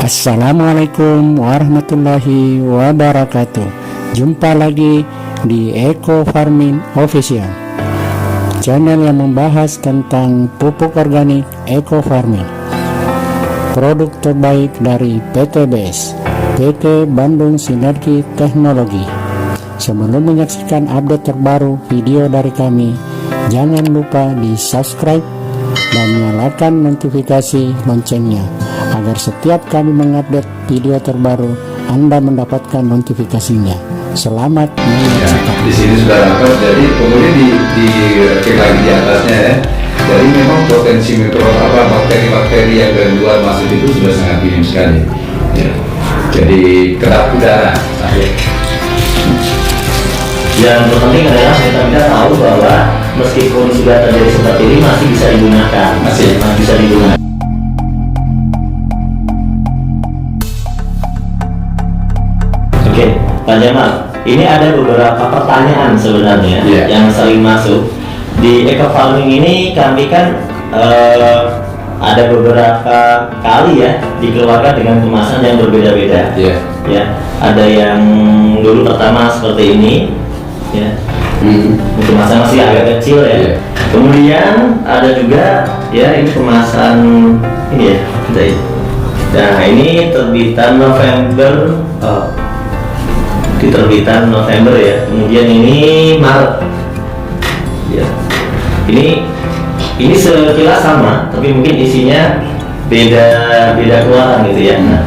Assalamualaikum warahmatullahi wabarakatuh. Jumpa lagi di Eco Farming Official, channel yang membahas tentang pupuk organik Eco Farming, produk terbaik dari PTBS, PT Bandung Sinergi Teknologi. Sebelum menyaksikan update terbaru video dari kami, jangan lupa di subscribe dan nyalakan notifikasi loncengnya, agar setiap kami mengupdate video terbaru Anda mendapatkan notifikasinya. Selamat menyaksikan. Di sini sudah lengkap, jadi kemudian dicek lagi di atasnya ya. Jadi memang potensi bakteri-bakteri yang dari luar masuk itu sudah sangat minim sekali. Ya. Jadi kedap udara. Yang terpenting adalah kita tahu bahwa meskipun sudah terjadi seperti ini masih bisa digunakan, masih bisa digunakan. Oke, Pak Jamal, ini ada beberapa pertanyaan sebenarnya yang sering masuk di Eco Farming ini. Kami kan ada beberapa kali ya dikeluarkan dengan kemasan yang berbeda-beda. Ya, ada yang dulu pertama seperti ini, ya, kemasan masih agak kecil ya. Kemudian ada juga ya ini kemasan ini ya, nah ini terbitan November. Diterbitan November ya, kemudian ini Maret ya. Ini sekilas sama, tapi mungkin isinya beda keluaran gitu ya. Nah,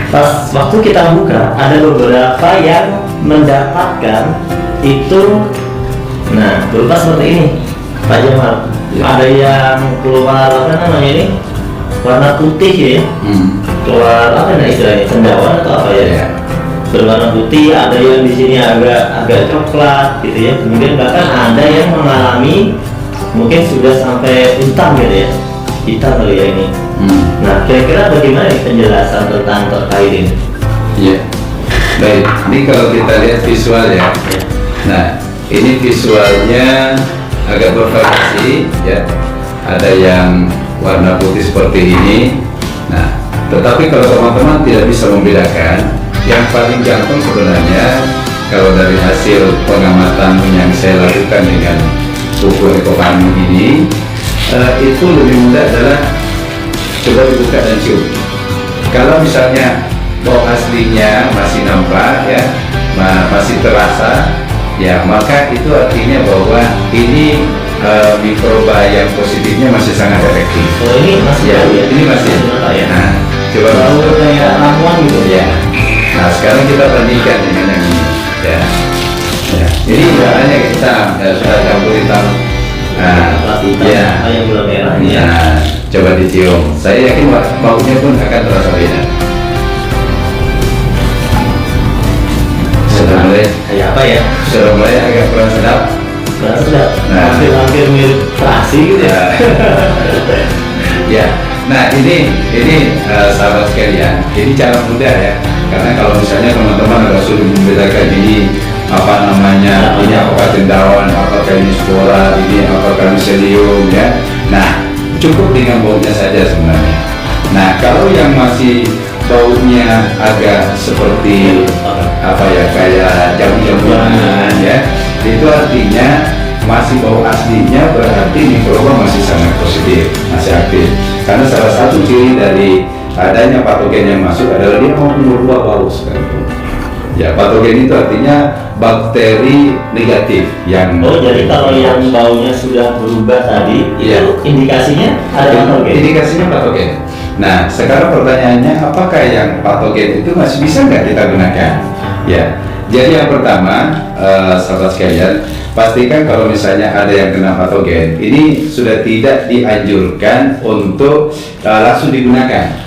pas waktu kita buka ada beberapa yang mendapatkan itu, nah berupa seperti ini Pak Jamal. Ada yang keluar apa namanya ini, warna putih ya, keluar apa nah istilahnya, cendawan atau apa ya, berwarna putih. Ada yang di sini agak coklat gitu ya. Kemudian bahkan ada yang mengalami mungkin sudah sampai hitam gitu ya, hitam kali ya ini. Nah, kira-kira bagaimana penjelasan tentang terkait ini? Iya, baik. Ini kalau kita lihat visual ya. Nah, ini visualnya agak bervariasi ya. Ada yang warna putih seperti ini. Nah, tetapi kalau teman-teman tidak bisa membedakan, yang paling gampang sebenarnya kalau dari hasil pengamatan yang saya lakukan dengan pupuk Eco Farming ini, itu lebih mudah adalah coba dibuka dan cium. Kalau misalnya bau aslinya masih nampak ya, masih terasa ya, maka itu artinya bahwa ini mikroba yang positifnya masih sangat efektif. Oh, ini masih ya, ya? Ini masih ya. Nah, coba bau kayak ramuan gitu ya. Nah, sekarang kita bandingkan dengan yang ini ya. Ini caranya kita sudah campur hitam. Nah, ya, yang gula merah ini ya. Coba dicium. Saya yakin baunya pun akan terasa beda. Sudah mulai kayak apa ya? Sudah mulai agak kurang sedap. Kurang sedap. Nah, hampir mirip terasi gitu ya. Ya. Nah, ini sahabat sekalian, ini cara mudah ya. Karena kalau misalnya teman-teman agak sulit membedakan ini apa namanya, ini apakah cendawan, apakah ini spora, ini apakah miselium ya. Nah, cukup dengan baunya saja sebenarnya. Nah, kalau yang masih baunya agak seperti apa ya, kayak jamu-jamuan ya, itu artinya masih bau aslinya, berarti mikroba masih sangat positif, masih aktif. Karena salah satu ciri dari adanya patogen yang masuk adalah dia mau merubah bau sekalipun. Ya, patogen itu artinya bakteri negatif yang. Oh, jadi kalau yang baunya sudah berubah tadi, itu indikasinya ada patogen. Indikasinya patogen. Nah, sekarang pertanyaannya, apakah yang patogen itu masih bisa nggak kita gunakan? Ya, jadi yang pertama, sahabat sekalian, pastikan kalau misalnya ada yang kena patogen, ini sudah tidak dianjurkan untuk langsung digunakan.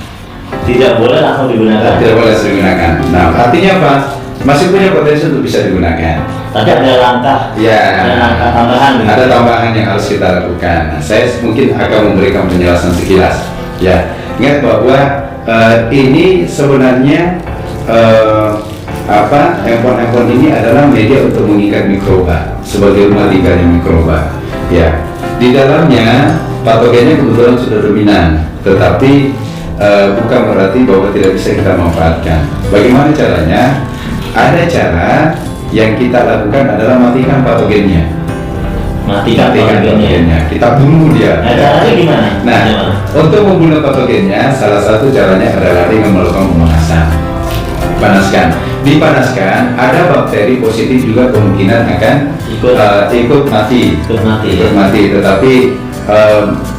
Tidak boleh langsung digunakan. Tidak boleh langsung digunakan. Nah, artinya apa? Masih punya potensi untuk bisa digunakan. Tapi ada langkah. Ya. Ada langkah tambahan. Ada tambahan yang harus kita lakukan. Nah, saya mungkin akan memberikan penjelasan sekilas. Ya, ingat bahwa ini sebenarnya handphone ini adalah media untuk mengikat mikroba sebagai rumah tinggalnya mikroba. Ya, di dalamnya patogennya kebetulan sudah dominan, tetapi bukan berarti bahwa tidak bisa kita manfaatkan. Bagaimana caranya? Ada cara yang kita lakukan adalah matikan patogennya. Matikan patogennya. Kita bunuh dia. Nah, caranya gimana? Nah, Gimana? untuk membunuh patogennya, salah satu caranya adalah dengan melakukan pemanasan. Dipanaskan, ada bakteri positif juga kemungkinan akan ikut mati. Tetapi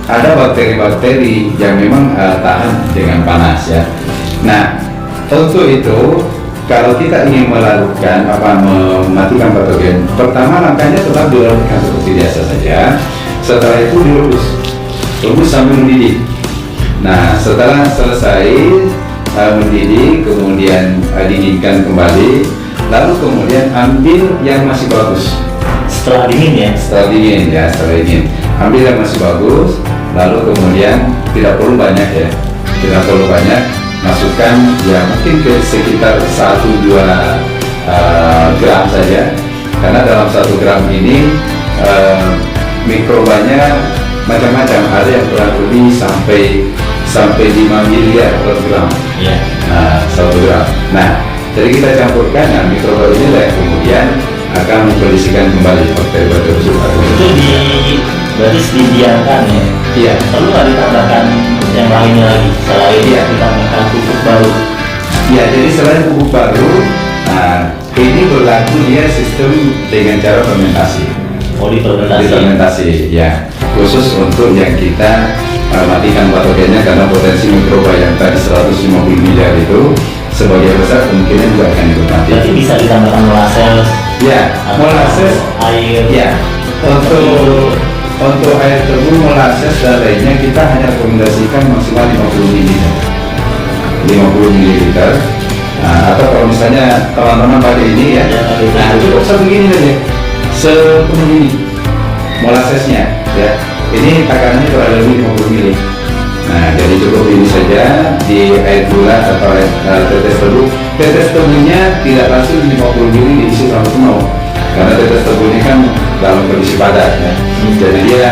ada bakteri-bakteri yang memang tahan dengan panas ya. Nah, untuk itu kalau kita ingin melakukan mematikan patogen, pertama langkahnya tetap dilakukan seperti biasa saja. Setelah itu rebus sambil mendidih. Nah, setelah selesai mendidih, kemudian dinginkan kembali, lalu kemudian ambil yang masih bagus. Setelah dingin, Setelah dingin, ambil yang masih bagus, lalu kemudian tidak perlu banyak, masukkan ya mungkin ke sekitar 1-2 gram saja, karena dalam 1 gram ini mikrobanya macam-macam, ada yang kurang lebih sampai 5 miliar per gram. Nah, 1 gram. Nah, jadi kita campurkan, nah mikroba ini yang kemudian akan mengkondisikan kembali bakteri-bakteri tersebut. Itu berarti didiamkan ya? Iya. Perlu nggak ditambahkan yang lainnya lagi selain ditambahkan pupuk baru? Ya, jadi selain pupuk baru, nah, ini berlaku dia sistem dengan cara fermentasi. Difermentasi ya, khusus untuk yang kita matikan patogennya, karena potensi mikroba yang tadi 150 miliar itu sebagian besar kemungkinan juga akan ikut mati. Berarti bisa ditambahkan molasses. Ya, molasses, air. ya, untuk air tebu, molasses dan lainnya kita hanya rekomendasikan maksimal 50 ml. 50 ml. Nah, atau kalau misalnya teman-teman pakai ini ya, nah cukup sebegini saja, sepenuh ini molassesnya ya. Ini takarannya kurang lebih 50 ml. Nah, jadi cukup ini saja di air gula atau air tetes tebu. Tetes tebunya tidak langsung 50 ml diisi sampai penuh, karena tetes tebu ini kan dalam kondisi padat ya. Jadi dia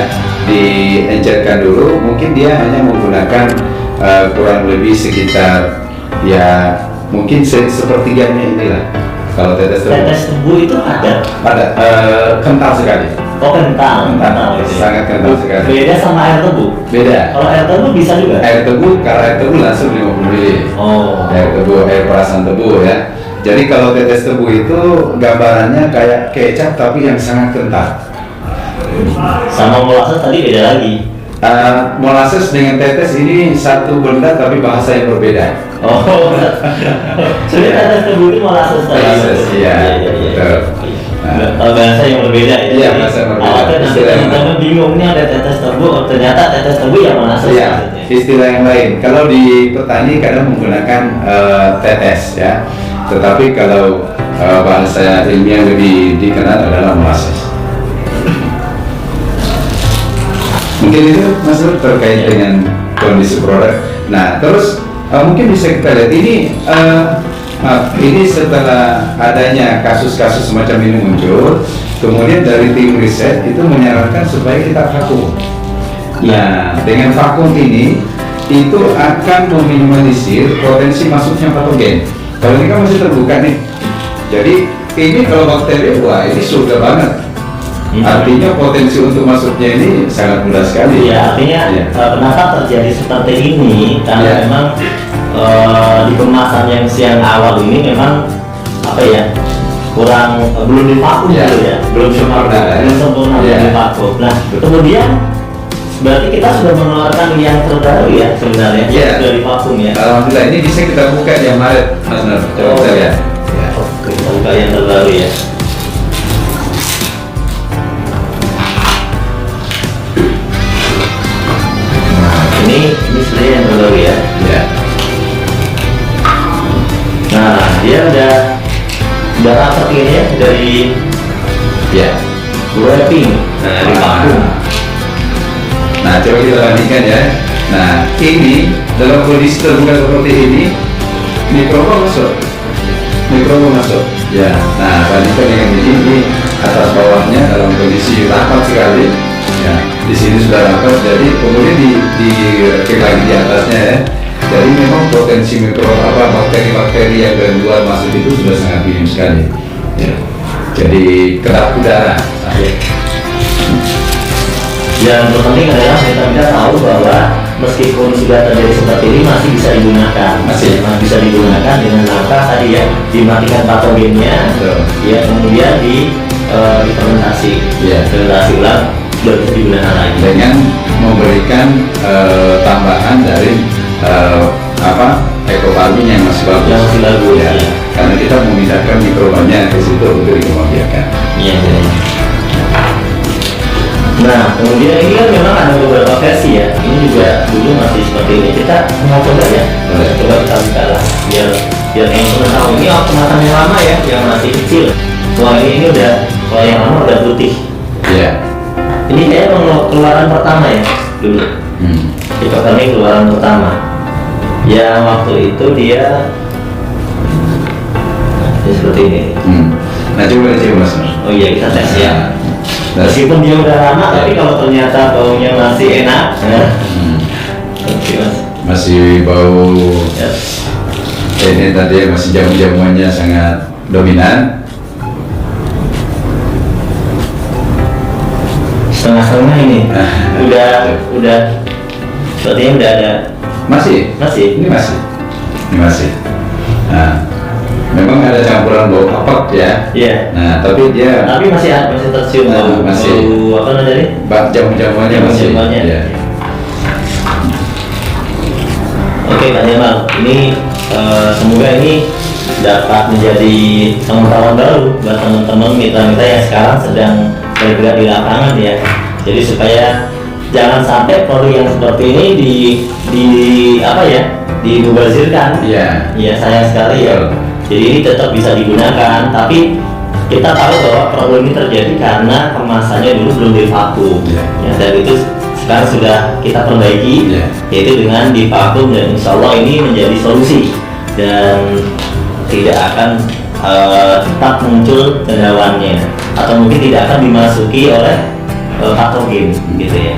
diencerkan dulu, mungkin dia hanya menggunakan kurang lebih sekitar ya mungkin sepertiganya inilah. Kalau tetes tebu itu ada kental sekali. Oh, kental gitu ya. Sangat kental sekali. Beda sama air tebu. Beda. Kalau air tebu bisa juga. Kalau air tebu langsung 50 ml. Oh. Air perasan tebu ya. Jadi kalau tetes tebu itu gambarannya kayak kecap tapi yang sangat kental. Sama molasses tadi beda lagi. Molasses dengan tetes ini satu benda tapi bahasa yang berbeda. Oh. Jadi tetes tebu itu molasses tadi. Molasses, iya. Betul. Bahasa yang berbeda ya. Iya, bahasa yang berbeda. Awalnya nanti teman-teman bingung nih ada tetes tebu, ternyata tetes tebu yang molasses. Iya, istilah yang lain. Kalau di petani kadang menggunakan tetes ya. Tetapi kalau bahasa ilmiah lebih dikenal adalah molasses. Mungkin itu Mas Nur terkait dengan kondisi produk. Nah, terus mungkin bisa kita lihat ini setelah adanya kasus-kasus semacam ini muncul, kemudian dari tim riset itu menyarankan supaya kita vakum. Nah, dengan vakum ini itu akan meminimalisir potensi masuknya patogen. Kalau ini kan masih terbuka nih, jadi ini kalau bakteri, wah ini surga banget. Artinya potensi untuk masuknya ini sangat mudah sekali. Ya, artinya kenapa terjadi seperti ini? Karena memang di kemasan yang awal ini memang belum divakum gitu ya, belum sempurna divakum. Nah, kemudian berarti kita sudah mengeluarkan yang terbaru ya sebenarnya, sudah divakum ya. Alhamdulillah, ini bisa kita buka yang Maret, Mas Nur. Coba kita lihat. Oke, kita buka yang terbaru ya. Ini sebenarnya yang terbaru ya. Nah, dia udah seperti ini ya, dari wrapping, dari vakum. Nah, coba kita bandingkan ya. Nah, ini dalam kondisi terbuka seperti ini, mikroba masuk. Ya. Nah, bandingkan dengan ini atas bawahnya dalam kondisi rapat sekali. Ya, di sini sudah rapat, jadi kemudian di lagi di atasnya ya. Jadi memang potensi bakteri-bakteri yang dari luar masuk itu sudah sangat minim sekali. Ya. Jadi kedap udara. Yang terpenting adalah kita tahu bahwa meskipun sudah terjadi seperti ini masih bisa digunakan, masih bisa digunakan dengan langkah tadi ya, dimatikan patogennya, ya kemudian difermentasi, fermentasi ulang, baru digunakan lagi dengan memberikan tambahan dari ekofarming yang masih bagus. Yang masih bagus ya. Karena kita memindahkan mikrobanya ke situ untuk dikembangbiakan. Iya. Nah, kemudian ini kan memang ada beberapa versi ya. Ini juga dulu masih seperti ini. Kita mau coba ya. Coba kita buka lah. Biar yang pernah tahu ini kemasan yang lama ya, yang masih kecil. Wah ini udah, kalau yang lama udah putih. Iya. Ini kayak keluaran pertama ya dulu. Kita kali keluaran pertama. Ya waktu itu dia seperti ini. Nah coba Mas. Oh iya kita tes ya. Meskipun dia udah lama, tapi kalau ternyata baunya masih enak, masih bau. Ya. Ini tadi masih jamu-jamuannya sangat dominan. Setengah-setengah ini, udah, sepertinya udah ada. Masih. Ini masih. Nah, memang ada campuran bau apek ya. Iya. Nah, tapi masih tercium bau. Masih. Bau apa namanya? Jamu-jamuannya masih. Ya. Oke, Pak Jamal. Ini semoga ini dapat menjadi pengetahuan baru buat teman-teman mitra-mitra yang sekarang sedang bergerak di lapangan ya. Jadi supaya jangan sampai produk yang seperti ini dimubazirkan. Iya. Iya, sayang sekali ya. Jadi ini tetap bisa digunakan, tapi kita tahu bahwa problem ini terjadi karena kemasannya dulu belum divakum. Ya, dan itu sekarang sudah kita perbaiki, yaitu dengan divakum, dan insya Allah ini menjadi solusi dan tidak akan tetap muncul cendawannya atau mungkin tidak akan dimasuki oleh patogen gitu ya.